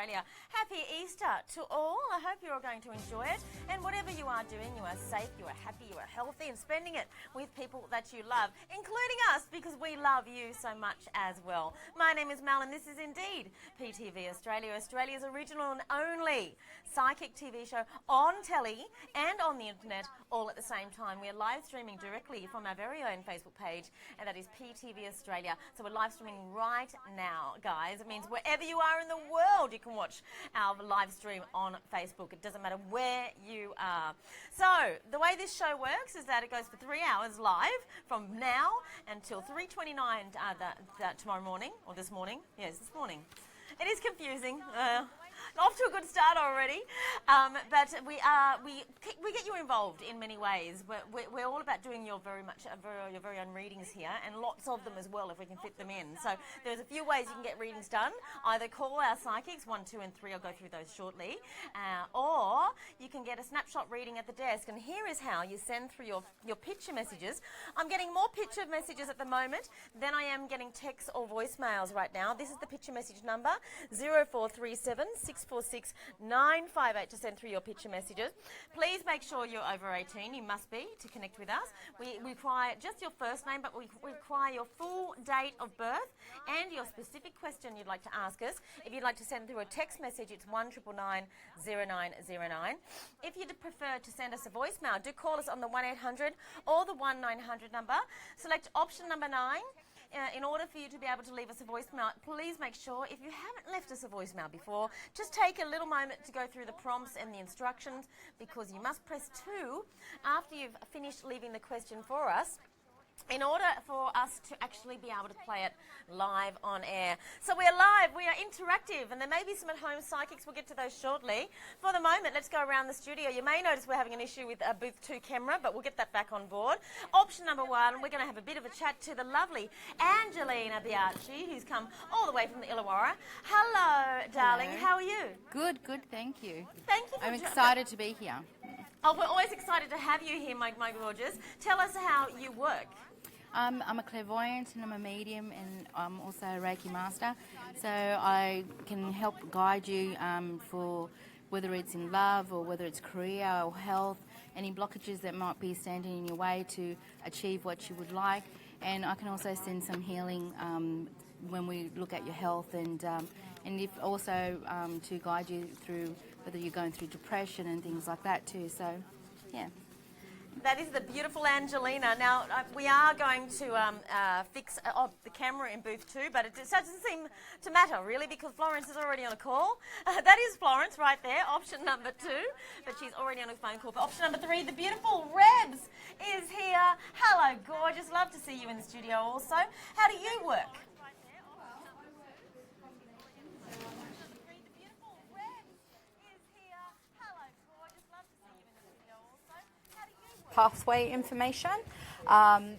Australia. Happy Easter to all. I hope you're all going to enjoy it. And whatever you are doing, you are safe, you are happy, you are healthy, and spending it with people that you love, including us, because we love you so much as well. My name is Mel, and this is indeed PTV Australia, Australia's original and only psychic TV show on telly and on the internet all at the same time. We are live streaming directly from our very own Facebook page, and that is PTV Australia. So we're live streaming right now, guys. It means wherever you are in the world, you can watch our live stream on Facebook. It doesn't matter where you are. So the way this show works is that it goes for 3 hours live from now until 3:29 tomorrow morning, or this morning. Yes, this morning. It is confusing. Off to a good start already, but we get you involved in many ways. We're all about doing your very own readings here, and lots of them as well if we can fit them in. So there's a few ways you can get readings done. Either call our psychics 1, 2, and 3. I'll go through those shortly, or you can get a snapshot reading at the desk. And here is how you send through your picture messages. I'm getting more picture messages at the moment than I am getting texts or voicemails right now. This is the picture message number 0437 646 958 to send through your picture messages. Please make sure you're over 18. You must be to connect with us. We require just your first name, but we require your full date of birth and your specific question you'd like to ask us. If you'd like to send through a text message, it's 1999 0909. If you'd prefer to send us a voicemail, do call us on the 1800 or the 1900 number. Select option number 9. In order for you to be able to leave us a voicemail, please make sure, if you haven't left us a voicemail before, just take a little moment to go through the prompts and the instructions, because you must press 2 after you've finished leaving the question for us, in order for us to actually be able to play it live on air. So we're live, we are interactive, and there may be some at-home psychics. We'll get to those shortly. For the moment, let's go around the studio. You may notice we're having an issue with a booth 2 camera, but we'll get that back on board. Option number 1, we're going to have a bit of a chat to the lovely Angelina Biaggi, who's come all the way from the Illawarra. Hello, darling. Hello. How are you? Good, thank you. Thank you for I'm excited to be here. Oh, we're always excited to have you here, my gorgeous. Tell us how you work. I'm a clairvoyant and I'm a medium, and I'm also a Reiki master. So I can help guide you for whether it's in love or whether it's career or health, any blockages that might be standing in your way to achieve what you would like. And I can also send some healing when we look at your health, and if also to guide you through whether you're going through depression and things like that too. So, yeah. That is the beautiful Angelina. Now, we are going to fix the camera in booth 2, but it doesn't seem to matter, really, because Florence is already on a call. That is Florence right there, option number 2, but she's already on a phone call. But option number 3, the beautiful Rebs is here. Hello, gorgeous. Love to see you in the studio also. How do you work? Pathway information.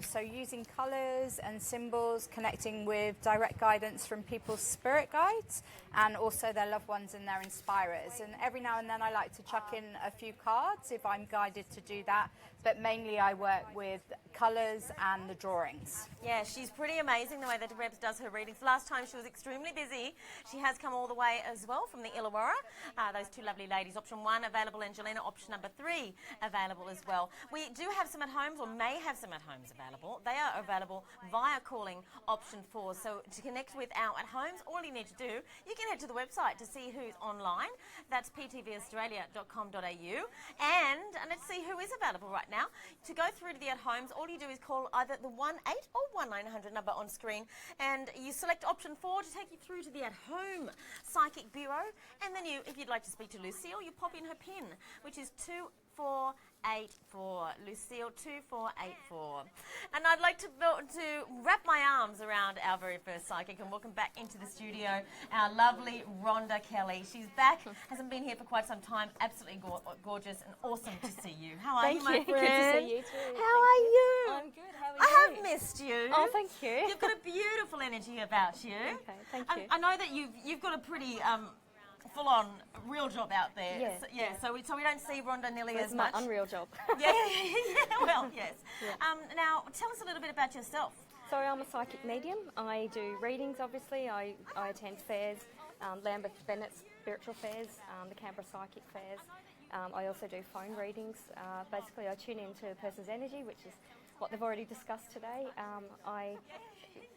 So using colours and symbols, connecting with direct guidance from people's spirit guides and also their loved ones and their inspirers. And every now and then I like to chuck in a few cards if I'm guided to do that, but mainly I work with colours and the drawings. Yeah, she's pretty amazing the way that Rebs does her readings. Last time she was extremely busy. She has come all the way as well from the Illawarra. Those 2 lovely ladies. Option 1 available, Angelina. Option number 3 available as well. We do have some at-homes, or may have some at-homes available. They are available via calling option 4. So to connect with our at-homes, all you need to do, you can head to the website to see who's online. That's ptvaustralia.com.au. And let's see who is available right now. To go through to the at-homes, all you do is call either the 18 or 1900 number on screen, and you select option 4 to take you through to the at-home psychic bureau. And then if you'd like to speak to Lucille, you pop in her PIN, which is 2484. Lucille 2484. And I'd like to wrap my arms around our very first psychic and welcome back into the studio our lovely Rhonda Kelly. She's back, hasn't been here for quite some time. Absolutely gorgeous and awesome to see you. How are you, my friend? Good to see you too. How are you? I'm good. How are you? I have missed you. Oh, thank you. You've got a beautiful energy about you. Okay, thank you. I know that you've got a pretty full-on real job out there. Yeah, So we don't see Rhonda nearly It's as much. my unreal job. Well, yes. Yeah. Now, tell us a little bit about yourself. So I'm a psychic medium. I do readings, obviously. I attend fairs Lambeth Bennett's spiritual fairs, the Canberra psychic fairs. I also do phone readings. Basically, I tune into a person's energy, which is what they've already discussed today. I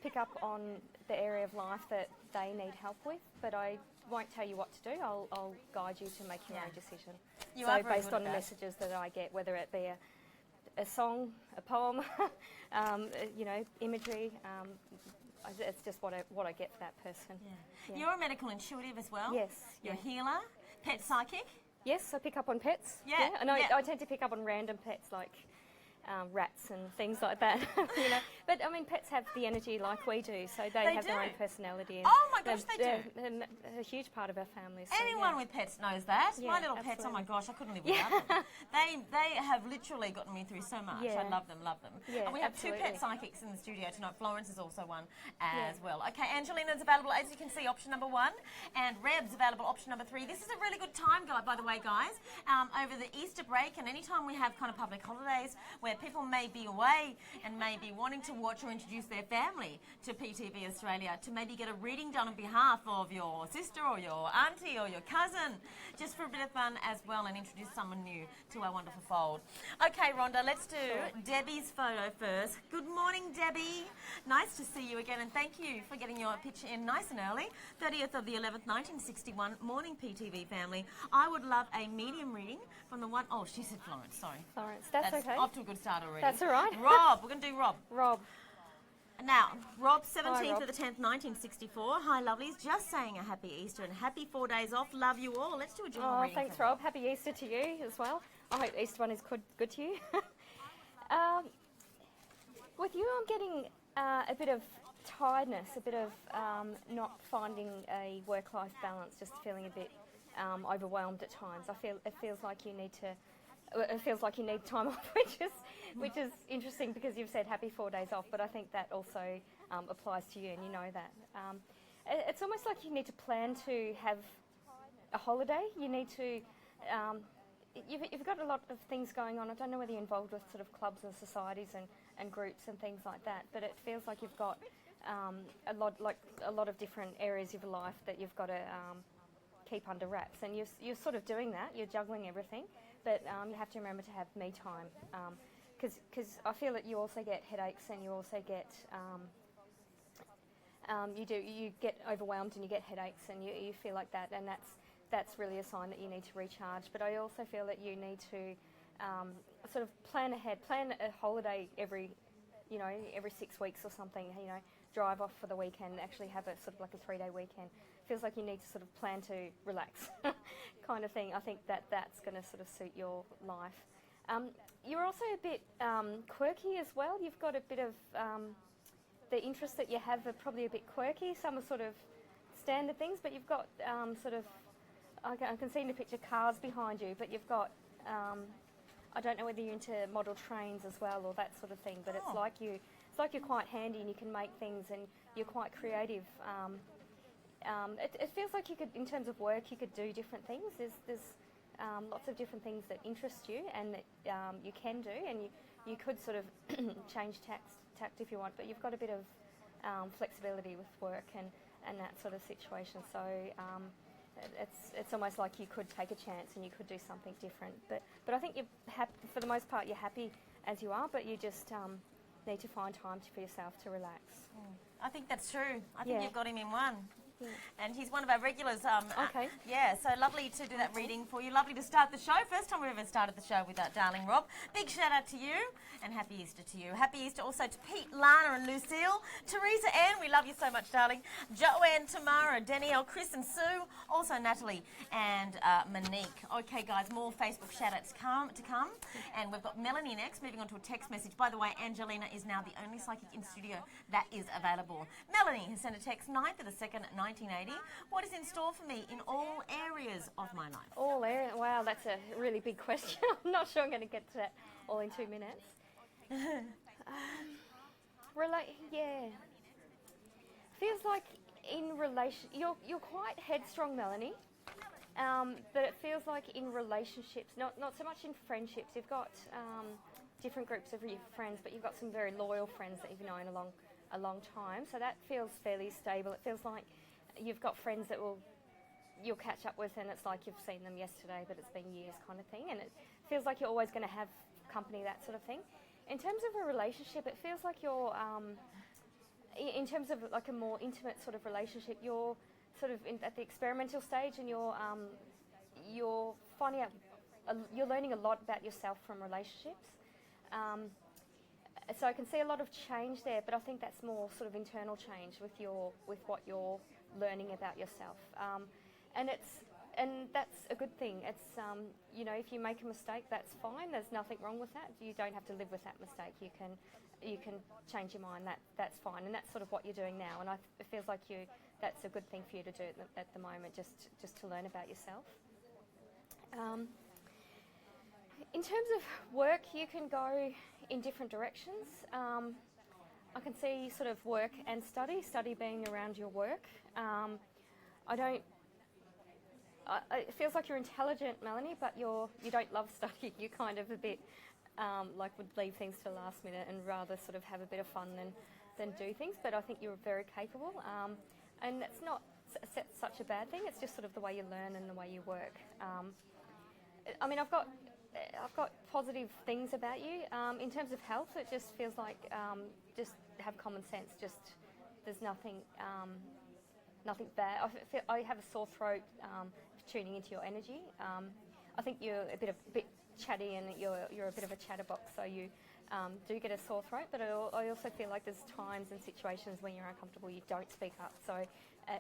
pick up on the area of life that they need help with, but I won't tell you what to do. I'll guide you to make your own decision. So based on the messages that I get, whether it be a song, a poem, imagery, it's just what I get for that person. Yeah. You're a medical intuitive as well. Yes. You're a healer, pet psychic. Yes, I pick up on pets. Yeah. And I tend to pick up on random pets like rats and things like that. But I mean, pets have the energy like we do, so they have their own personality. And oh my gosh, they do. They're a huge part of our family. So Anyone with pets knows that. Yeah, my little pets, oh my gosh, I couldn't live without them. They have literally gotten me through so much. Yeah. I love them. Yeah, and we have two pet psychics in the studio tonight. Florence is also one as well. Okay, Angelina's available, as you can see, option number 1, and Reb's available, option number 3. This is a really good time, by the way, guys, over the Easter break, and anytime we have kind of public holidays where people may be away and may be wanting to watch or introduce their family to PTV Australia, to maybe get a reading done on behalf of your sister or your auntie or your cousin, just for a bit of fun as well, and introduce someone new to our wonderful fold. Okay, Rhonda, let's do Debbie's photo first. Good morning, Debbie. Nice to see you again, and thank you for getting your picture in nice and early. 30th of the 11th, 1961, morning PTV family. I would love a medium reading from the one, oh, she said Florence, sorry. Florence, that's okay. Off to a good start already. That's all right. Rob, we're going to do Rob. Rob. Now, Rob, 17th Hi, Rob. of the 10th, 1964. Hi, lovelies. Just saying a happy Easter and happy 4 days off. Love you all. Let's do a general reading. Thanks, Rob. Happy Easter to you as well. I hope Easter one is good to you. With you, I'm getting a bit of tiredness, a bit of not finding a work-life balance, just feeling a bit overwhelmed at times. It feels like you need time off, which is interesting because you've said happy 4 days off, but I think that also applies to you, and you know that. It's almost like you need to plan to have a holiday. You need to. You've got a lot of things going on. I don't know whether you're involved with sort of clubs and societies and groups and things like that, but it feels like you've got a lot of different areas of your life that you've got to keep under wraps, and you're sort of doing that. You're juggling everything, but you have to remember to have me time, because I feel that you also get headaches, and you also get you get overwhelmed and you get headaches, and you feel like that, and that's really a sign that you need to recharge. But I also feel that you need to sort of plan ahead, plan a holiday every 6 weeks or something, drive off for the weekend, actually have a sort of like a 3-day weekend. Feels like you need to sort of plan to relax kind of thing. I think that's going to sort of suit your life. You're also a bit quirky as well. You've got a bit of the interests that you have are probably a bit quirky. Some are sort of standard things, but you've got sort of, I can see in the picture cars behind you, but you've got, I don't know whether you're into model trains as well or that sort of thing, but it's like you're quite handy and you can make things, and you're quite creative. It feels like you could, in terms of work, you could do different things. There's lots of different things that interest you and that you can do, and you could sort of change tact if you want, but you've got a bit of flexibility with work and that sort of situation. So it's almost like you could take a chance and you could do something different. But I think for the most part you're happy as you are, but you just need to find time for yourself to relax. I think that's true. I think you've got him in one. Yeah. And he's one of our regulars. Okay. Yeah, so lovely to do that reading for you. Lovely to start the show. First time we've ever started the show with that darling Rob. Big shout out to you, and happy Easter to you. Happy Easter also to Pete, Lana and Lucille. Teresa Ann, we love you so much, darling. Joanne, Tamara, Danielle, Chris and Sue. Also Natalie and Monique. Okay, guys, more Facebook shout outs to come. And we've got Melanie next, moving on to a text message. By the way, Angelina is now the only psychic in studio that is available. Melanie has sent a text, 9th of the 2nd, 1980. What is in store for me in all areas of my life? All areas? Wow, that's a really big question. I'm not sure I'm going to get to that all in 2 minutes. Feels like in relation, you're quite headstrong, Melanie. But it feels like in relationships, not so much in friendships. You've got different groups of your friends, but you've got some very loyal friends that you've known a long time. So that feels fairly stable. It feels like you've got friends that you'll catch up with, and it's like you've seen them yesterday, but it's been years kind of thing, and it feels like you're always going to have company, that sort of thing. In terms of a relationship, it feels like you're, in terms of like a more intimate sort of relationship, you're sort of at the experimental stage, and you're finding out, you're learning a lot about yourself from relationships. So I can see a lot of change there, but I think that's more sort of internal change with what you're learning about yourself. And that's a good thing. It's if you make a mistake, that's fine. There's nothing wrong with that. You don't have to live with that mistake. You can change your mind. That's fine. And that's sort of what you're doing now. And it feels like that's a good thing for you to do at the moment, just to learn about yourself. In terms of work, you can go in different directions. I can see sort of work and study being around your work. It feels like you're intelligent, Melanie, but you don't love studying. You're kind of a bit like would leave things to the last minute and rather sort of have a bit of fun than do things. But I think you're very capable, and that's not such a bad thing. It's just sort of the way you learn and the way you work. I mean, I've got positive things about you. In terms of health, it just feels like just have common sense. Just there's nothing bad. I have a sore throat tuning into your energy. I think you're a bit chatty, and you're a bit of a chatterbox, so you do get a sore throat. But I also feel like there's times and situations when you're uncomfortable, you don't speak up. So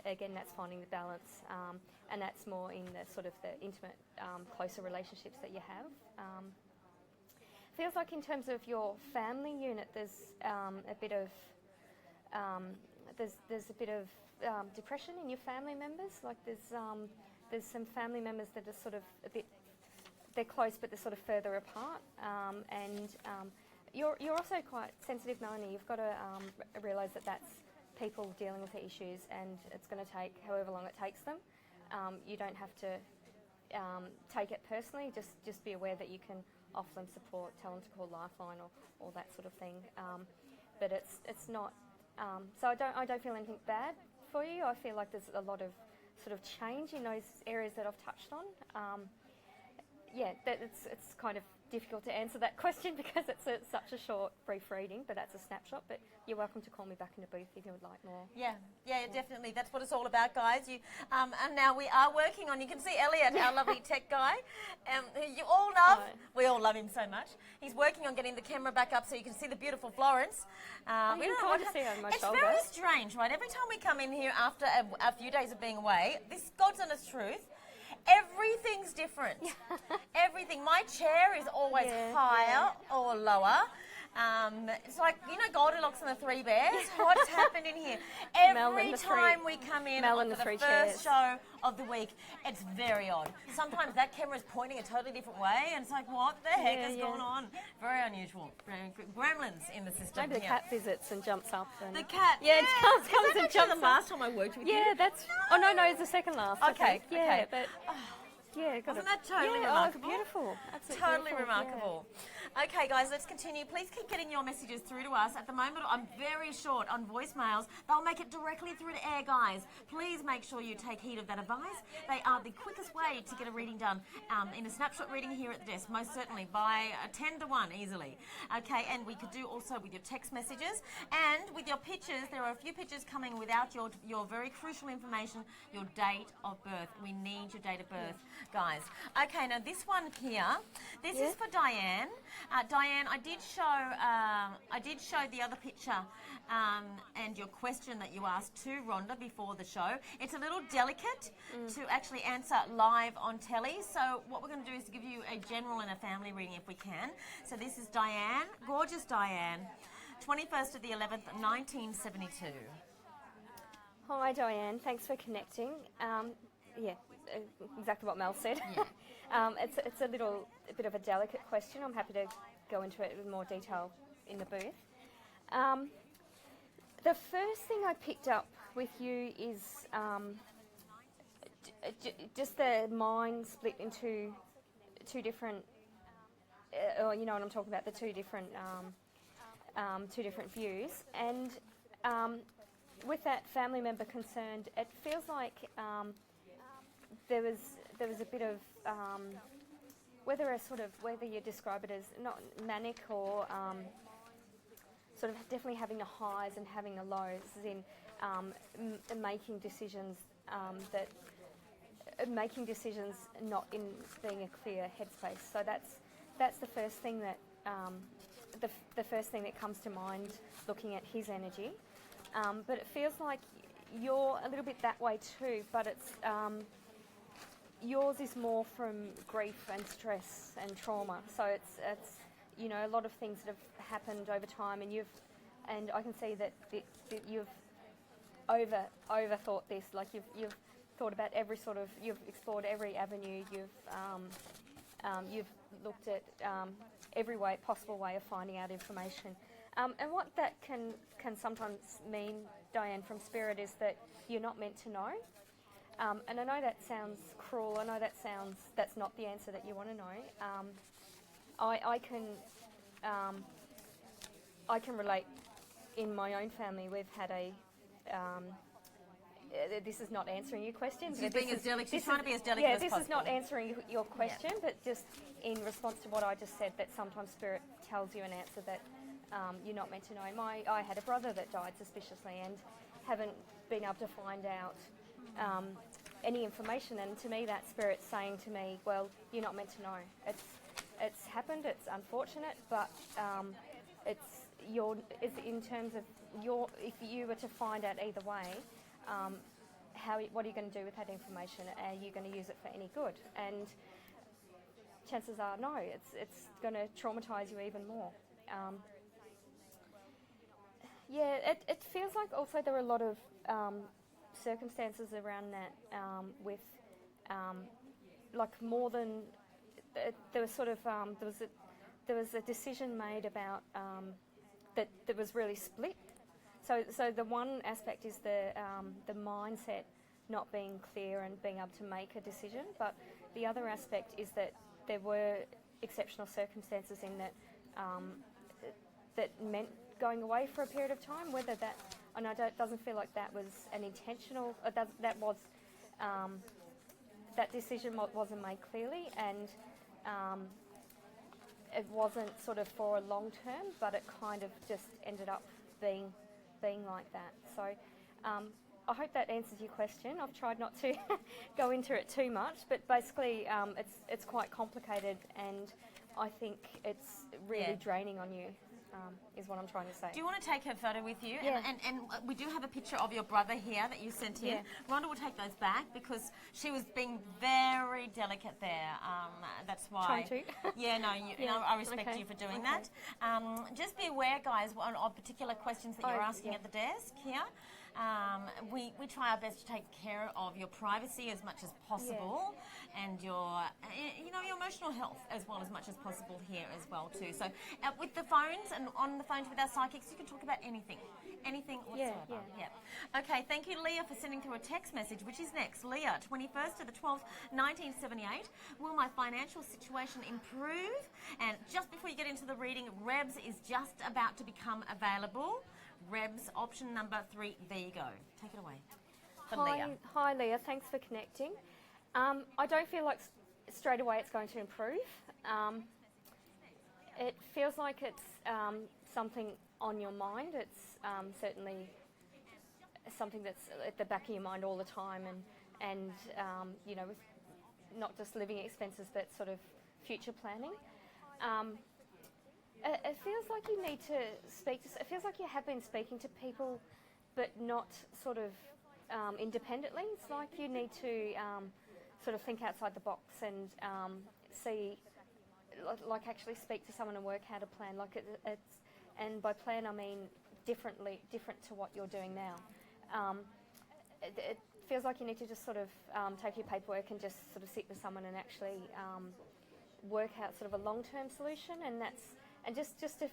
again, that's finding the balance, and that's more in the sort of the intimate, closer relationships that you have. Feels like in terms of your family unit, there's a bit of depression in your family members. Like there's some family members that are sort of a bit, they're close but they're sort of further apart. And you're also quite sensitive, Melanie. You've got to realise that that's people dealing with the issues, and it's going to take however long it takes them. You don't have to take it personally. Just be aware that you can offer them support, tell them to call Lifeline or that sort of thing. But it's not. So I don't feel anything bad for you. I feel like there's a lot of sort of change in those areas that I've touched on. It's kind of difficult to answer that question because it's such a short, brief reading, but that's a snapshot. But you're welcome to call me back in the booth if you would like more. Yeah, definitely. That's what it's all about, guys. And now we are working on, you can see Elliot, our lovely tech guy, who you all love. We all love him so much. He's working on getting the camera back up so you can see the beautiful Florence. You can kind of see on my shoulder. It's very strange, right? Every time we come in here after a few days of being away, this God's honest truth, everything's different. Everything. My chair is always higher or lower. It's like, Goldilocks and the Three Bears. What's happened in here? Every time we come in for the first show of the week, it's very odd. Sometimes that camera is pointing a totally different way, and it's like, what the heck is going on? Very unusual. Gremlins in the system. Maybe the cat visits and jumps up. And the cat, it comes and jumps the last time I worked with you? Yeah, that's. Oh no, it's the second last. Okay. Yeah, but. Wasn't that totally remarkable? Beautiful. Absolutely totally beautiful. remarkable. Yeah. Okay, guys, let's continue. Please keep getting your messages through to us. At the moment, I'm very short on voicemails. They'll make it directly through to air, guys. Please make sure you take heed of that advice. They are the quickest way to get a reading done in a snapshot reading here at the desk, most certainly, by 10 to 1 easily. Okay, and we could do also with your text messages and with your pictures. There are a few pictures coming without your very crucial information, your date of birth. We need your date of birth, guys. Okay, now this one here, this is for Diane. Diane, I did show the other picture and your question that you asked to Rhonda before the show. It's a little delicate to actually answer live on telly. So what we're going to do is give you a general and a family reading if we can. So this is Diane, gorgeous Diane, 21st of the 11th, 1972. Hi Diane, thanks for connecting. Exactly what Mel said. Yeah. It's a bit of a delicate question. I'm happy to go into it with more detail in the booth. The first thing I picked up with you is just the mind split into two different. You know what I'm talking about? The two different views, and with that family member concerned, it feels like there was a bit of whether you describe it as not manic or sort of definitely having the highs and having the lows, as in making decisions making decisions not in being a clear headspace. So that's the first thing that the first thing that comes to mind looking at his energy. But it feels like you're a little bit that way too, but it's yours is more from grief and stress and trauma. So it's a lot of things that have happened over time, and I can see that you've overthought this. Like you've thought about you've explored every avenue. You've looked at every possible way of finding out information. And what that can sometimes mean, Diane, from Spirit, is that you're not meant to know. And I know that sounds cruel. I know that's not the answer that you want to know. I can relate. In my own family, we've had a. This is not answering your question. She's being as delicate. She's trying to be as delicate as possible. Yeah, this is not answering your question, but just in response to what I just said, that sometimes Spirit tells you an answer that you're not meant to know. I had a brother that died suspiciously and haven't been able to find out any information. And to me, that Spirit's saying to me, well, you're not meant to know. It's happened. It's unfortunate, but it's in terms of if you were to find out either way, what are you going to do with that information? Are you going to use it for any good? And chances are no. It's going to traumatise you even more. It feels like also there were a lot of circumstances around that with like more than there was sort of there was a decision made about that was really split. So the one aspect is the mindset not being clear and being able to make a decision, but the other aspect is that there were exceptional circumstances in that that meant going away for a period of time. Whether that, and it doesn't feel like that was an intentional. That decision wasn't made clearly, and it wasn't sort of for a long term, but it kind of just ended up being like that. So I hope that answers your question. I've tried not to go into it too much, but basically it's quite complicated, and I think it's really draining on you. Is what I'm trying to say. Do you want to take her photo with you? Yeah. And we do have a picture of your brother here that you sent in. Yeah. Rhonda will take those back because she was being very delicate there. That's why. Trying to. Yeah, no, I respect you for doing that. Just be aware, guys, of particular questions that you're asking at the desk here. We try our best to take care of your privacy as much as possible, and your emotional health as well as much as possible here as well too. So with the phones and on the phones with our psychics, you can talk about anything whatsoever. Yeah. Okay, thank you, Leah, for sending through a text message, which is next. Leah, 21st of the 12th, 1978. Will my financial situation improve? And just before you get into the reading, Rebs is just about to become available. Rebs, option number 3. There you go. Take it away. Hi, Leah. Thanks for connecting. I don't feel like straight away it's going to improve. It feels like it's something on your mind. It's certainly something that's at the back of your mind all the time, and with not just living expenses, but sort of future planning. It feels like you need to it feels like you have been speaking to people, but not sort of independently. It's like you need to sort of think outside the box and see, like actually speak to someone and work out a plan. Like and by plan I mean different to what you're doing now. It feels like you need to just sort of take your paperwork and just sort of sit with someone and actually work out sort of a long-term solution, and just to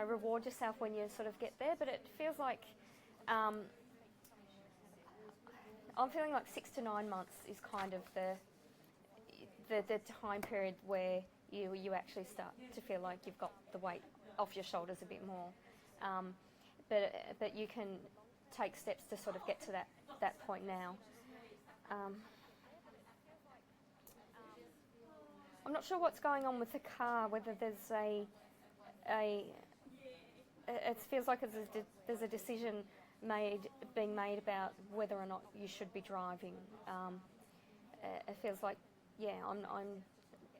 reward yourself when you sort of get there. But it feels like I'm feeling like 6 to 9 months is kind of the time period where you actually start to feel like you've got the weight off your shoulders a bit more. But you can take steps to sort of get to that point now. I'm not sure what's going on with the car, whether there's it feels like there's a decision being made about whether or not you should be driving. It feels like, yeah,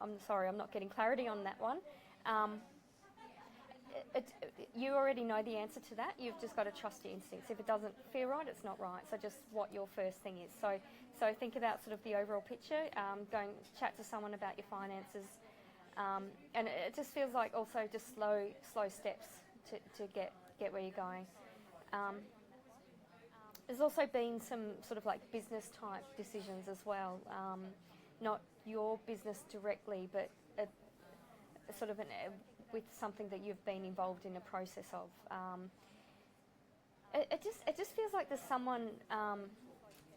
I'm sorry, I'm not getting clarity on that one. You already know the answer to that. You've just got to trust your instincts. If it doesn't feel right, it's not right. So just what your first thing is. So think about sort of the overall picture. Go and chat to someone about your finances, and it just feels like also just slow steps to get where you're going. There's also been some sort of like business type decisions as well. Not your business directly, but sort of with something that you've been involved in a process of. It just feels like there's someone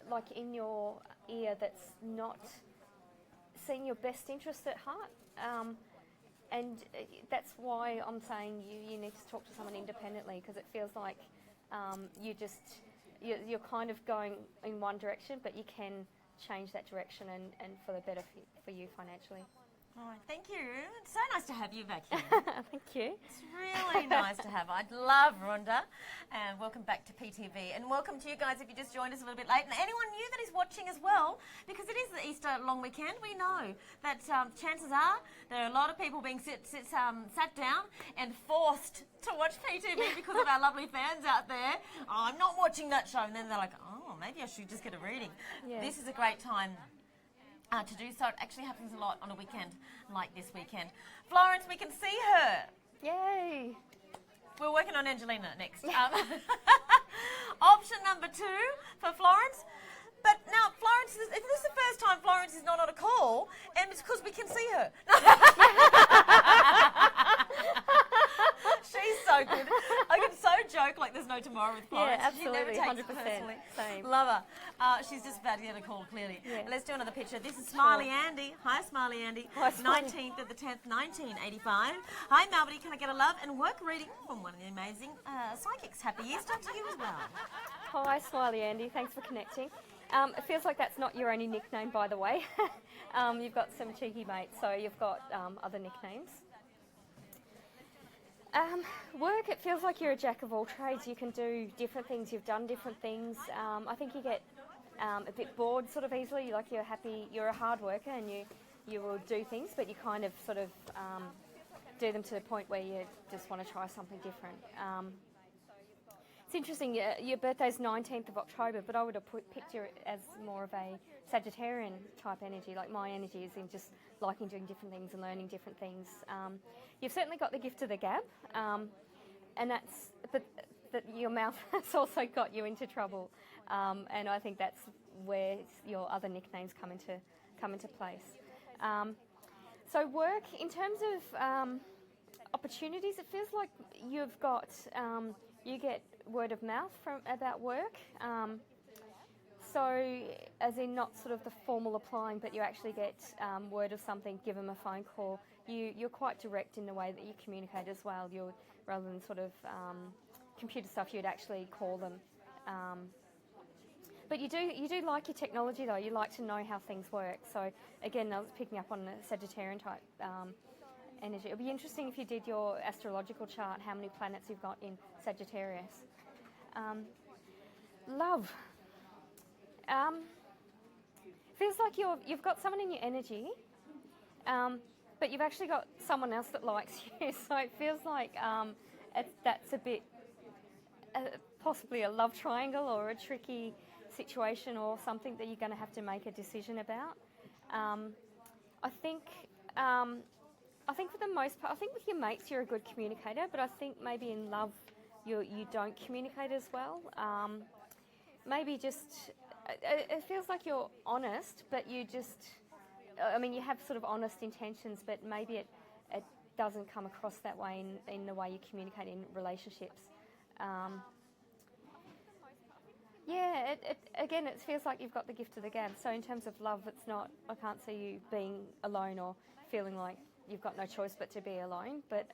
like in your ear that's not seeing your best interest at heart, and that's why I'm saying you need to talk to someone independently, because it feels like you're kind of going in one direction, but you can change that direction and for the better for you financially. Oh, thank you. It's so nice to have you back here. Thank you. It's really nice to have. I love Rhonda. And welcome back to PTV. And welcome to you guys if you just joined us a little bit late. And anyone new that is watching as well, because it is the Easter long weekend, we know that chances are there are a lot of people being sat down and forced to watch PTV because of our lovely fans out there. Oh, I'm not watching that show. And then they're like, oh, maybe I should just get a reading. Yeah. This is a great time to do so. It actually happens a lot on a weekend like this weekend. Florence, we can see her. Yay. We're working on Angelina next. Option number 2 for Florence. But now, Florence, if this is the first time Florence is not on a call, and it's because we can see her. She's so good. I can so joke like there's no tomorrow with Florence. Yeah, absolutely, She never takes 100%. it personally. Same. Love her. She's just about to get a call, clearly. Yeah. Let's do another picture. This is Smiley Andy. Hi, Smiley Andy. Hi, Smiley. 19th of the 10th, 1985. Hi, Melody. Can I get a love and work reading from one of the amazing psychics? Happy Easter to you as well. Hi, Smiley Andy. Thanks for connecting. It feels like that's not your only nickname, by the way. You've got some cheeky mates, so you've got other nicknames. Work, it feels like you're a jack of all trades. You can do different things. You've done different things. I think you get a bit bored sort of easily. Like you're a hard worker and you will do things, but you kind of sort of do them to the point where you just want to try something different. It's interesting, your birthday's 19th of October, but I would have picked you as more of a Sagittarian type energy. Like my energy is in just liking doing different things and learning different things. You've certainly got the gift of the gab, and but your mouth has also got you into trouble. And I think that's where your other nicknames come into place. So work, in terms of opportunities, it feels like you've got you get word of mouth about work. So, as in not sort of the formal applying, but you actually get word of something, give them a phone call. You're quite direct in the way that you communicate as well. Rather than sort of computer stuff, you'd actually call them. But you do like your technology though. You like to know how things work. So again, I was picking up on the Sagittarian type energy. It'll be interesting if you did your astrological chart, how many planets you've got in Sagittarius. Love. Feels like you've got someone in your energy, but you've actually got someone else that likes you. So it feels like that's a bit possibly a love triangle or a tricky situation or something that you're going to have to make a decision about. I think for the most part, I think with your mates you're a good communicator, but I think maybe in love you don't communicate as well. Maybe just it feels like you're honest, but you have sort of honest intentions, but maybe it doesn't come across that way in the way you communicate in relationships. It feels like you've got the gift of the gab. So in terms of love, I can't see you being alone or feeling like you've got no choice but to be alone. But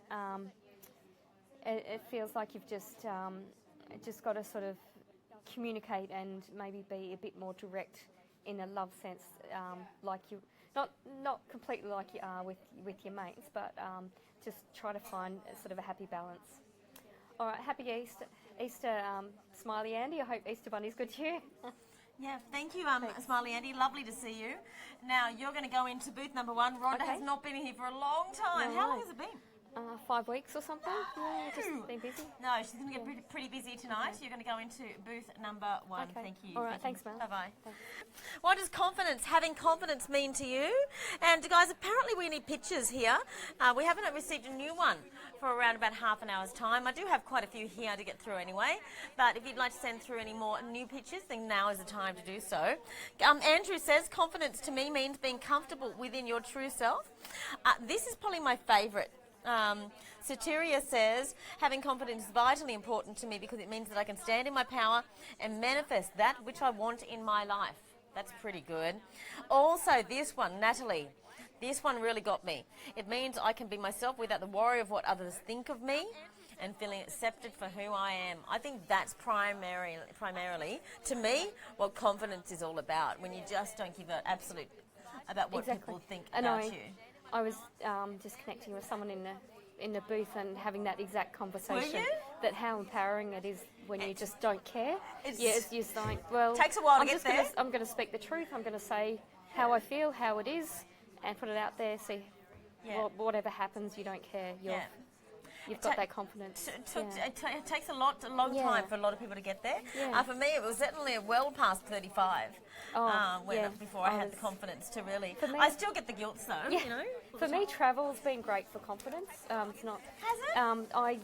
it feels like you've just got to sort of communicate and maybe be a bit more direct in a love sense, like you, not completely like you are with your mates, but just try to find a sort of a happy balance. All right, happy Easter, Smiley Andy. I hope Easter Bunny's good to you. Yeah, thank you, Smiley Andy. Lovely to see you. Now, you're going to go into booth number 1. Rhonda Okay. has not been here for a long time. No, How no. long has it been? 5 weeks or something. Yeah, just been busy. No, she's going to get pretty busy tonight. You're going to go into booth number 1. Okay. Thank you. All right, thanks, Mel. Bye-bye. Thanks. What does having confidence mean to you? And guys, apparently we need pictures here. We haven't received a new one for around about half an hour's time. I do have quite a few here to get through anyway. But if you'd like to send through any more new pictures, then now is the time to do so. Andrew says, confidence to me means being comfortable within your true self. This is probably my favourite. Soteria says, having confidence is vitally important to me because it means that I can stand in my power and manifest that which I want in my life. That's pretty good. Also, this one, Natalie, this one really got me. It means I can be myself without the worry of what others think of me and feeling accepted for who I am. I think that's primarily, to me, what confidence is all about, when you just don't give an absolute about what people think about you. I was just connecting with someone in the booth and having that exact conversation. Were you? That how empowering it is when you just don't care. It's it's just like, well, takes a while to I'm get just there. I'm going to speak the truth. I'm going to say how I feel, how it is, and put it out there. See, whatever happens, you don't care. You've got that confidence. It takes a long time for a lot of people to get there. Yeah. For me, it was certainly well past 35 before I had the confidence to really. For me, I still get the guilt though. Yeah. You know. For me, travel's been great for confidence. It's not. Has it?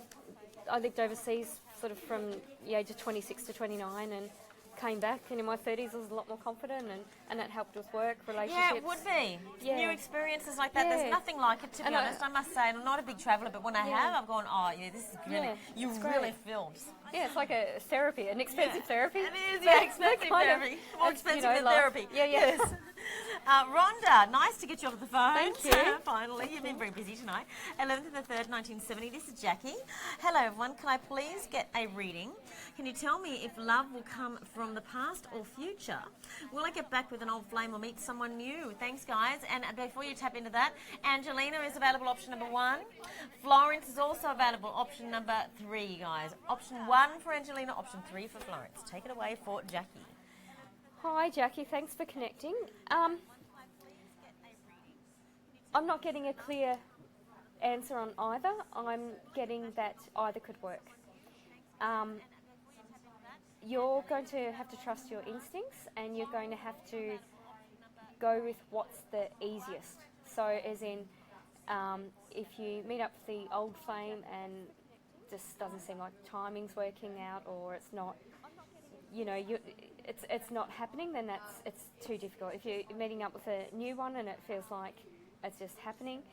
I lived overseas sort of from the age of 26 to 29 and came back, and in my 30s I was a lot more confident, and that helped with work, relationships. Yeah, it would be. Yeah. New experiences like that. Yeah. There's nothing like it, to be honest. I must say, I'm not a big traveller, but when I have, I've gone, oh, yeah, this is really, you really filled. Yeah, it's like a therapy, an expensive therapy. It is, yeah, expensive therapy. More expensive than therapy. Yeah. Yes. Rhonda, nice to get you off the phone. Thank you. Finally, you've been very busy tonight. 11th of the 3rd, 1970. This is Jackie. Hello, everyone. Can I please get a reading? Can you tell me if love will come from the past or future? Will I get back with an old flame or meet someone new? Thanks, guys. And before you tap into that, Angelina is available, option number 1. Florence is also available, option number 3, guys. Option 1 for Angelina, option 3 for Florence. Take it away for Jackie. Hi, Jackie. Thanks for connecting. I'm not getting a clear answer on either. I'm getting that either could work. You're going to have to trust your instincts, and you're going to have to go with what's the easiest. So as in, if you meet up with the old flame and just doesn't seem like timing's working out, or it's not, it's not happening, then it's too difficult. If you're meeting up with a new one and it feels like it's just happening,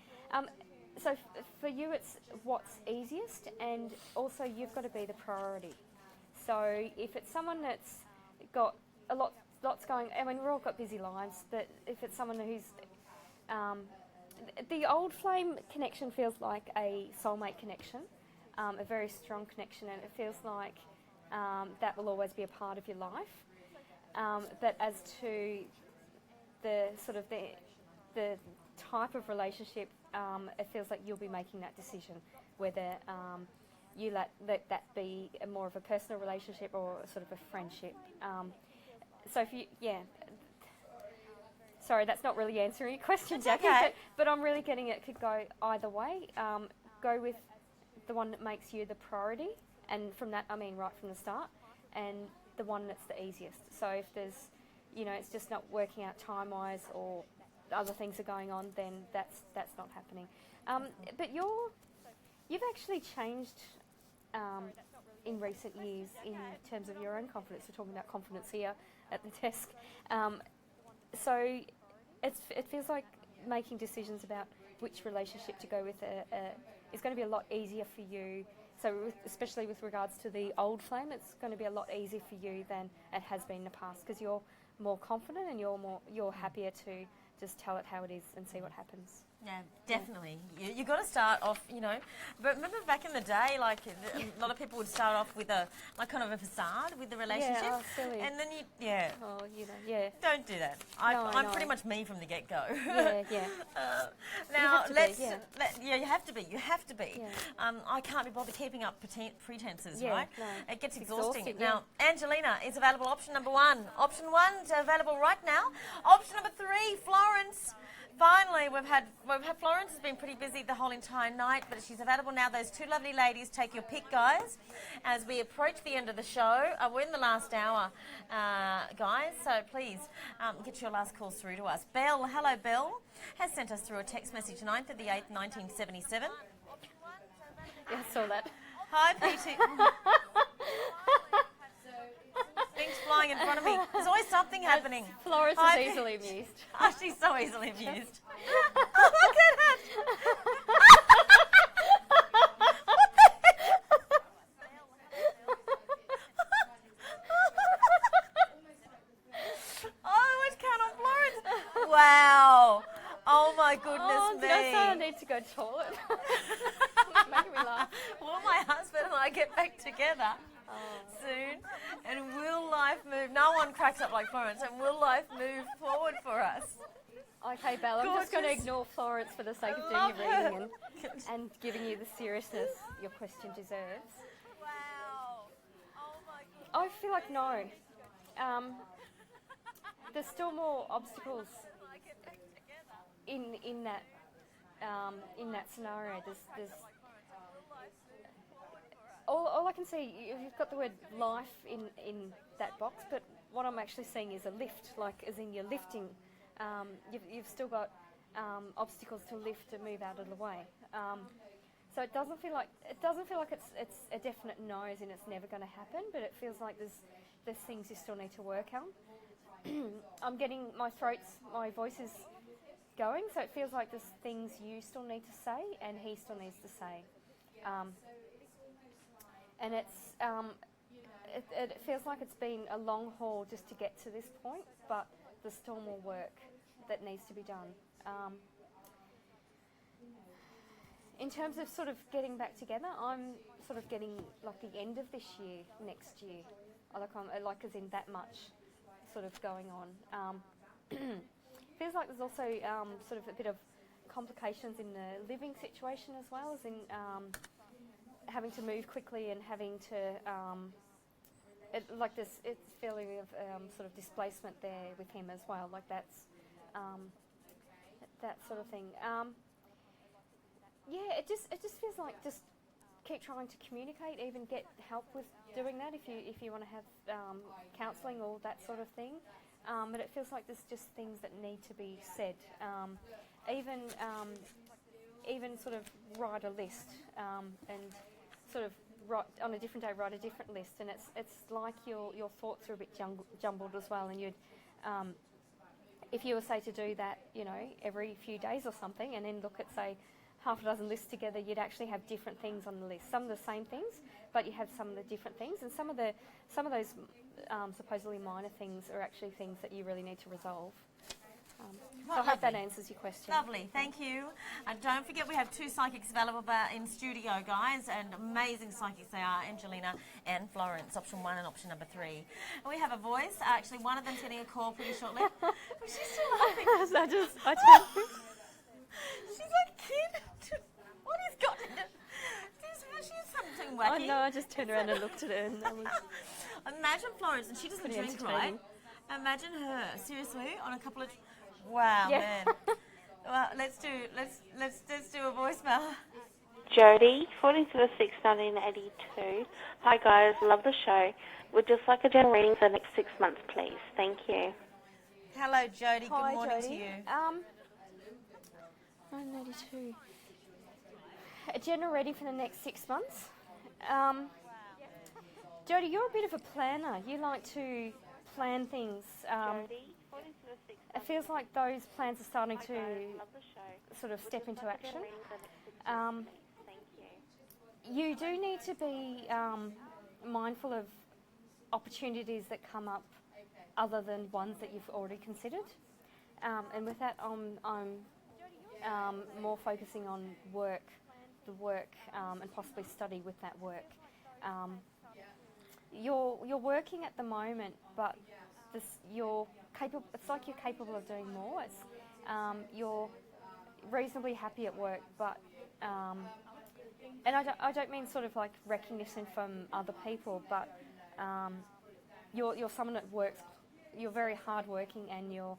so for you it's what's easiest, and also you've got to be the priority. So if it's someone that's got lots going, I mean, we've all got busy lives, but if it's someone who's the old flame connection feels like a soulmate connection, a very strong connection, and it feels like that will always be a part of your life. But as to the sort of the type of relationship, it feels like you'll be making that decision whether you let that be more of a personal relationship or sort of a friendship. So if you, sorry, that's not really answering your question, Jackie, okay. but I'm really getting it could go either way. Go with the one that makes you the priority, and from that I mean right from the start, and the one that's the easiest. So if there's, it's just not working out time-wise, or other things are going on, then that's not happening. But you've actually changed in recent years in terms of your own confidence. We're talking about confidence here at the desk. So it feels like making decisions about which relationship to go with is going to be a lot easier for you. So especially with regards to the old flame, it's going to be a lot easier for you than it has been in the past, because you're more confident and you're happier to just tell it how it is and see what happens. Yeah, definitely. You got to start off, you know. But remember back in the day, like a lot of people would start off with a kind of a facade with the relationship, Yeah, oh, silly. and then Oh, you know, yeah. don't do that. I'm pretty much me from the get go. Yeah, yeah. Now have to let's. be, yeah. You have to be. You have to be. Yeah. I can't be bothered keeping up pretenses, Yeah, right? no. It gets It's exhausting. exhausting, Now, Angelina is available. Option number 1. Option 1 is available right now. Option number 3, Florence. Finally, we've had Florence has been pretty busy the whole entire night, but she's available now. Those 2 lovely ladies, take your pick, guys. As we approach the end of the show, we're in the last hour, guys. So please get your last calls through to us. Belle, hello, Belle, has sent us through a text message 9th of the 8th, 1977. Yeah, I saw that. Hi, PT. Things flying in front of me. There's always something happening. Florence Hi, is easily amused. Oh, she's so easily amused. Look at her. Oh, it's count on Florence. Wow. Oh my goodness Oh, me. did I say I need to go to the toilet? Making me laugh. Will my husband and I get back together soon? And will life move? No one cracks up like Florence. And will life move forward for us? Okay, Belle, I'm just going to Gorgeous. ignore Florence for the sake of Love doing her. your reading and giving you the seriousness your question deserves. Wow. Oh my goodness. I feel like no. There's still more obstacles in that scenario. There's all I can see. You've got the word life in that box, but what I'm actually seeing is a lift, like as in you're lifting. You've still got obstacles to lift and move out of the way. So it doesn't feel like it's a definite no, as in it's never going to happen. But it feels like there's things you still need to work on. I'm getting my voice is going, so it feels like there's things you still need to say and he still needs to say. And it feels like it's been a long haul just to get to this point, but there's still more work that needs to be done. In terms of sort of getting back together, I'm sort of getting like the end of this year, next year, like as in that much sort of going on. Feels like there's also sort of a bit of complications in the living situation as well, as in having to move quickly and having to it's feeling of sort of displacement there with him as well. Like that's that sort of thing. Yeah, it just feels like just keep trying to communicate, even get help with doing that if you want to have counselling or that sort of thing. But it feels like there's just things that need to be said. Even sort of write a list and sort of on a different day write a different list, and it's like your thoughts are a bit jumbled as well. And you'd if you were say to do that, you know, every few days or something, and then look at say half a dozen lists together, you'd actually have different things on the list. Some of the same things, but you have some of the different things, and some of those supposedly minor things are actually things that you really need to resolve. So I hope that answers your question. Lovely, thank you. And don't forget we have 2 psychics available in studio, guys, and amazing psychics they are, Angelina and Florence, option 1 and option number 3. And we have a voice, actually one of them's getting a call pretty shortly. She's still laughing. I tell you. She's like, kid, what is got she's something wacky. I know, I just turned around and looked at her and I was... Imagine Florence, and she doesn't Pretty drink, right? entertaining. Imagine her, seriously, on a couple of... Wow, Yeah. man. Well, let's do a voicemail. Jody, 14/6, 1982. Hi guys, love the show. Would just like a general reading for the next 6 months, please. Thank you. Hello, Jody. Hi, Good morning Jody. to you. 982. A general reading for the next 6 months. Jody, you're a bit of a planner. You like to plan things. Jody, 14/6. It feels like those plans are starting to Love the show. sort of step into action. General reading for the next 6 months. Thank you. You do need to be mindful of opportunities that come up other than ones that you've already considered. And with that, I'm more focusing on the work, and possibly study with that work. You're working at the moment, but you're capable. It's like you're capable of doing more. You're reasonably happy at work, but and I don't mean sort of like recognition from other people, but you're someone that works. You're very hardworking, and you're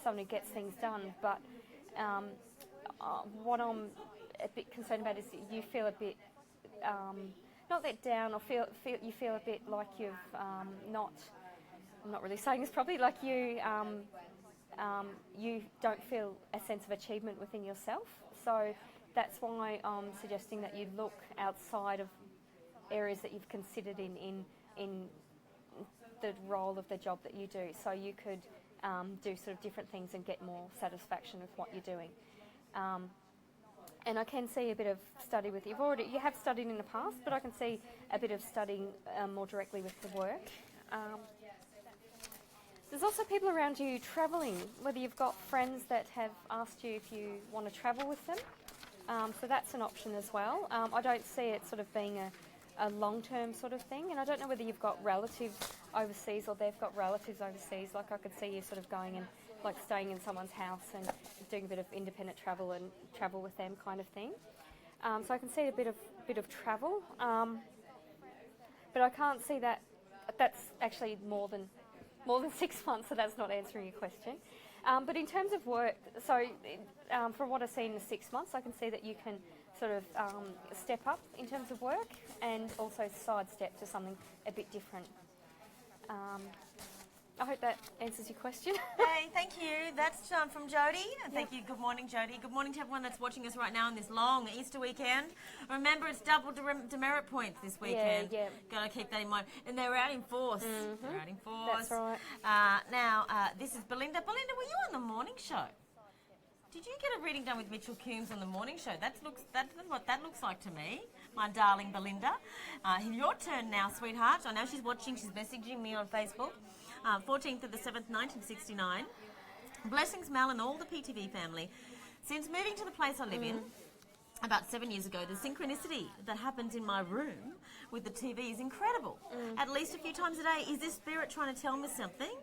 someone who gets things done. But what I'm a bit concerned about is you feel a bit not let down, or you feel a bit like you've not. I'm not really saying this properly. Like you don't feel a sense of achievement within yourself. So that's why I'm suggesting that you look outside of areas that you've considered in the role of the job that you do. So you could do sort of different things and get more satisfaction with what you're doing. And I can see a bit of study with you have studied in the past, but I can see a bit of studying more directly with the work. There's also people around you travelling, whether you've got friends that have asked you if you want to travel with them. So that's an option as well. I don't see it sort of being a long-term sort of thing, and I don't know whether you've got relatives overseas or they've got relatives overseas. Like I could see you sort of going and like staying in someone's house and doing a bit of independent travel and travel with them kind of thing. So I can see a bit of travel, but I can't see that. That's actually more than 6 months, so that's not answering your question. But in terms of work, so from what I've seen in the 6 months, I can see that you can sort of step up in terms of work and also sidestep to something a bit different. I hope that answers your question. Hey, thank you. That's from Jody. Thank you. Good morning, Jody. Good morning to everyone that's watching us right now on this long Easter weekend. Remember, it's double demerit points this weekend. Yeah. Got to keep that in mind. And they're out in force. Mm-hmm. They're out in force. That's right. Now, this is Belinda. Belinda, were you on the morning show? Did you get a reading done with Mitchell Coombs on the morning show? That's what that looks like to me, my darling Belinda. Your turn now, sweetheart. I know she's watching. She's messaging me on Facebook. 14th of the 7th, 1969. Blessings, Mel, and all the PTV family. Since moving to the place I live in about 7 years ago, the synchronicity that happens in my room with the TV is incredible. At least a few times a day. Is this spirit trying to tell me something?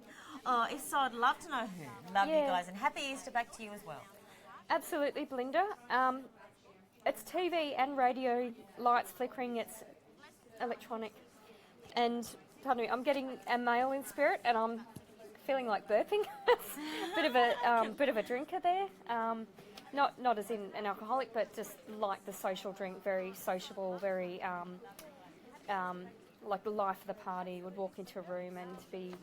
If so, I'd love to know who. Love you guys, and happy Easter back to you as well. Absolutely, Belinda. It's TV and radio, lights flickering, it's electronic. And pardon me, I'm getting a male in spirit, and I'm feeling like burping. bit of a drinker there. Not as in an alcoholic, but just like the social drink, very sociable, very like the life of the party. Would walk into a room and be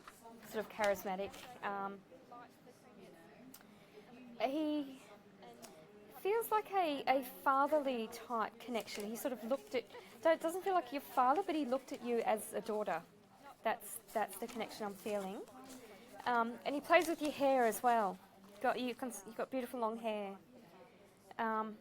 sort of charismatic. He feels like a fatherly type connection. He sort of looked at. It doesn't feel like your father, but he looked at you as a daughter. That's the connection I'm feeling. And he plays with your hair as well. You've got beautiful long hair. And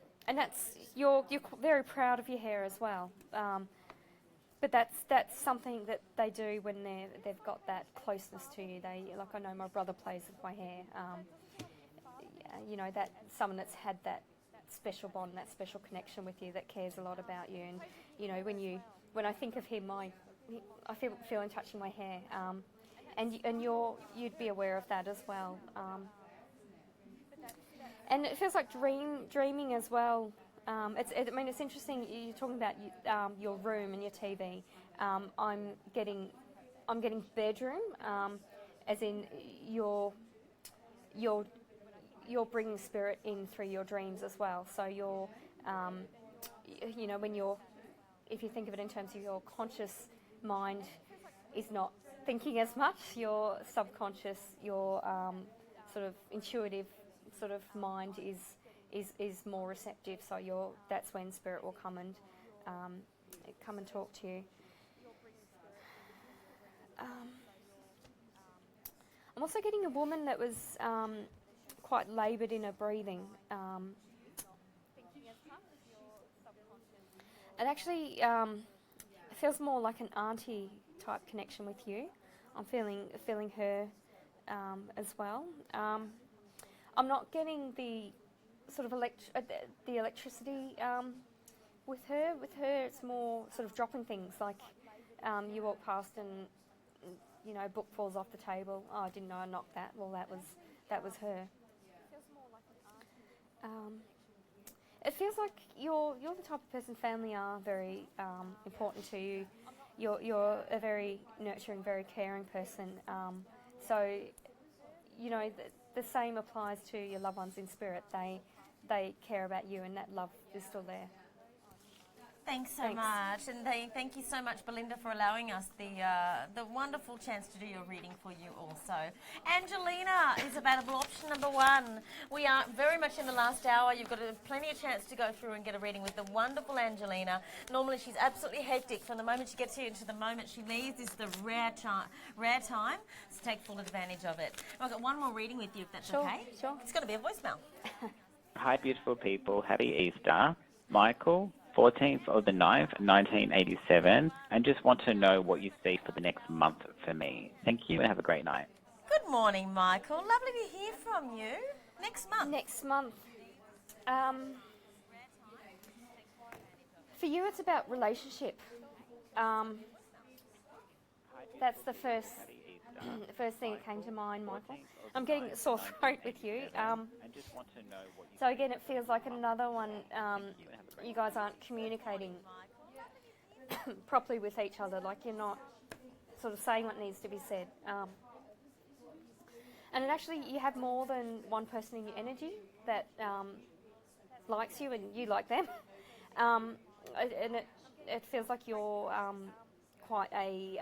you're very proud of your hair as well. But that's something that they do when they've got that closeness to you. I know my brother plays with my hair. That someone that's had that special bond, that special connection with you, that cares a lot about you. And when I think of him, I feel him touching my hair, and you'd be aware of that as well. And it feels like dreaming as well. It's interesting. You're talking about your room and your TV. I'm getting bedroom, as in you're bringing spirit in through your dreams as well. So you're, if you think of it in terms of your conscious mind is not thinking as much, your subconscious, your sort of intuitive sort of mind is more receptive. So that's when spirit will come and talk to you. I'm also getting a woman that was quite laboured in her breathing. It actually feels more like an auntie type connection with you. I'm feeling her as well. I'm not getting the sort of the electricity with her. With her, it's more sort of dropping things, like you walk past and a book falls off the table. Oh, I didn't know I knocked that. Well, that was her. It feels like you're the type of person. Family are very important to you. You're a very nurturing, very caring person. So, the same applies to your loved ones in spirit. They care about you, and that love is still there. Thanks so much, and thank you so much, Belinda, for allowing us the wonderful chance to do your reading for you also. Angelina is available, option number 1. We are very much in the last hour. You've got plenty of chance to go through and get a reading with the wonderful Angelina. Normally she's absolutely hectic. From the moment she gets here to the moment she leaves is the rare time, so take full advantage of it. I've got one more reading with you, if that's okay. Sure. It's going to be a voicemail. Hi, beautiful people. Happy Easter. Michael, 14th of the 9th, 1987, and just want to know what you see for the next month for me. Thank you and have a great night. Good morning, Michael. Lovely to hear from you. Next month. Next month. For you, it's about relationship. That's the first thing that came to mind, Michael. I'm getting a sore throat with you. So again, it feels like another one. You guys aren't communicating properly with each other. Like, you're not sort of saying what needs to be said. And it actually, you have more than one person in your energy that likes you and you like them. And it feels like you're quite a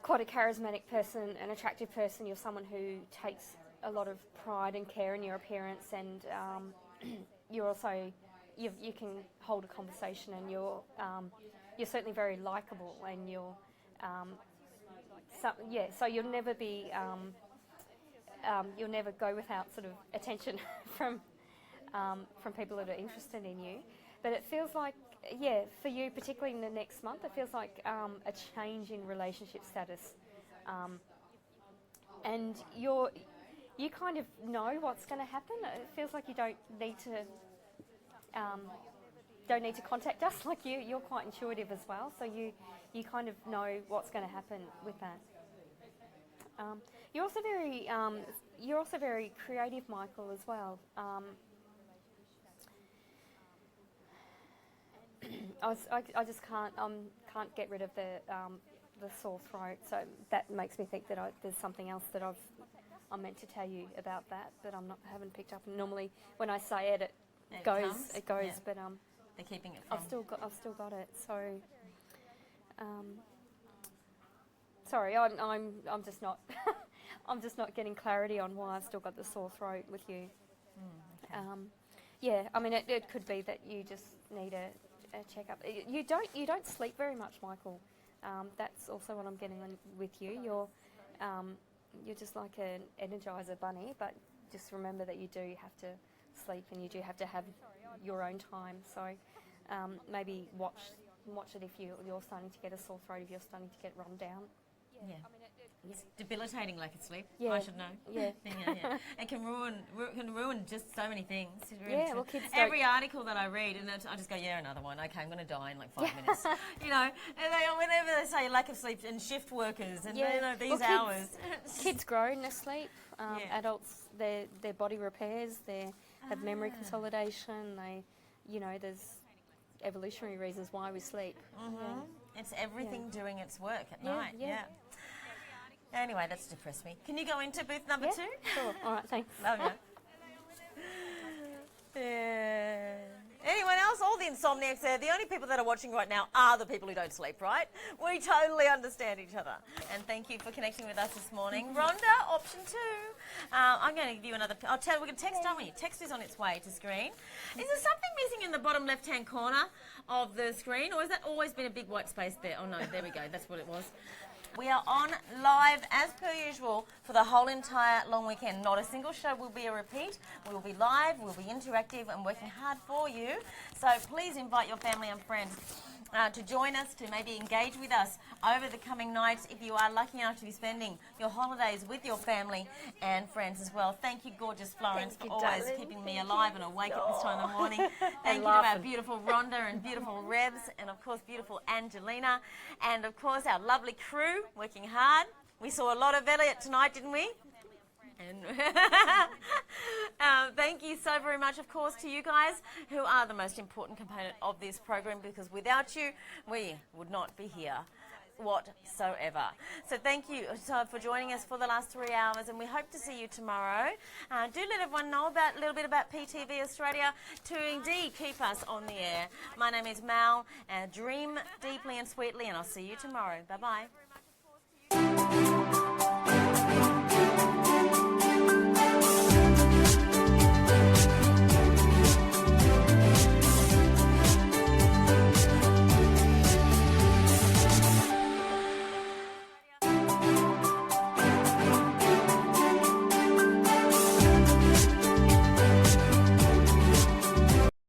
charismatic person, an attractive person. You're someone who takes a lot of pride and care in your appearance, and you're also you can hold a conversation, and you're certainly very likable, and you're so you'll never be you'll never go without sort of attention from people that are interested in you. But it feels like, for you, particularly in the next month, it feels like a change in relationship status, and you kind of know what's going to happen. It feels like you don't need to contact us. Like, you're quite intuitive as well, so you kind of know what's going to happen with that. You're also very creative, Michael, as well. I just can't get rid of the sore throat, so that makes me think that there's something else that I'm meant to tell you about that, but haven't picked up. And normally when I say it, it goes. Yeah. But they're keeping it from. I've still got it. So sorry, I'm just not I'm just not getting clarity on why I've still got the sore throat with you. Okay. I mean, it could be that you just need a checkup. You don't sleep very much, Michael. That's also what I'm getting on with you. You're just like an Energizer bunny, but just remember that you do have to sleep, and you do have to have your own time. So maybe watch it if you're starting to get a sore throat, if you're starting to get run down. Yeah. It's debilitating lack of sleep. Yeah. I should know. Yeah. Yeah. It can ruin just so many things. Yeah, well, kids every article that I read, and I just go, another one. Okay, I'm going to die in like 5 minutes. And whenever they say lack of sleep and shift workers and these hours. Kids grow in their sleep. Adults, their body repairs. They have memory consolidation. There's evolutionary reasons why we sleep. Mm-hmm. Yeah. It's everything doing its work at night. Yeah. Anyway, that's depressed me. Can you go into booth number 2? Sure. All right, thanks. Love you. Anyone else? All the insomniacs there. The only people that are watching right now are the people who don't sleep, right? We totally understand each other. And thank you for connecting with us this morning. Rhonda, option 2. I'm going to give you another. We're going to text, aren't we? Text is on its way to screen. Is there something missing in the bottom left-hand corner of the screen, or has that always been a big white space there? Oh, no, there we go. That's what it was. We are on live as per usual for the whole entire long weekend. Not a single show will be a repeat. We will be live, we'll be interactive and working hard for you. So please invite your family and friends. to join us, to maybe engage with us over the coming nights if you are lucky enough to be spending your holidays with your family and friends as well. Thank you, gorgeous Florence, Thank for you, always darling. keeping me alive and awake at this time of the morning. Thank you to laughing. our beautiful Rhonda and beautiful Rebs, and of course beautiful Angelina, and of course our lovely crew working hard. We saw a lot of Elliot tonight, didn't we? And thank you so very much, of course, to you guys who are the most important component of this program, because without you, we would not be here whatsoever. So thank you for joining us for the last 3 hours, and we hope to see you tomorrow. Do let everyone know about a little bit about PTV Australia to indeed keep us on the air. My name is Mal, and dream deeply and sweetly, and I'll see you tomorrow. Bye-bye.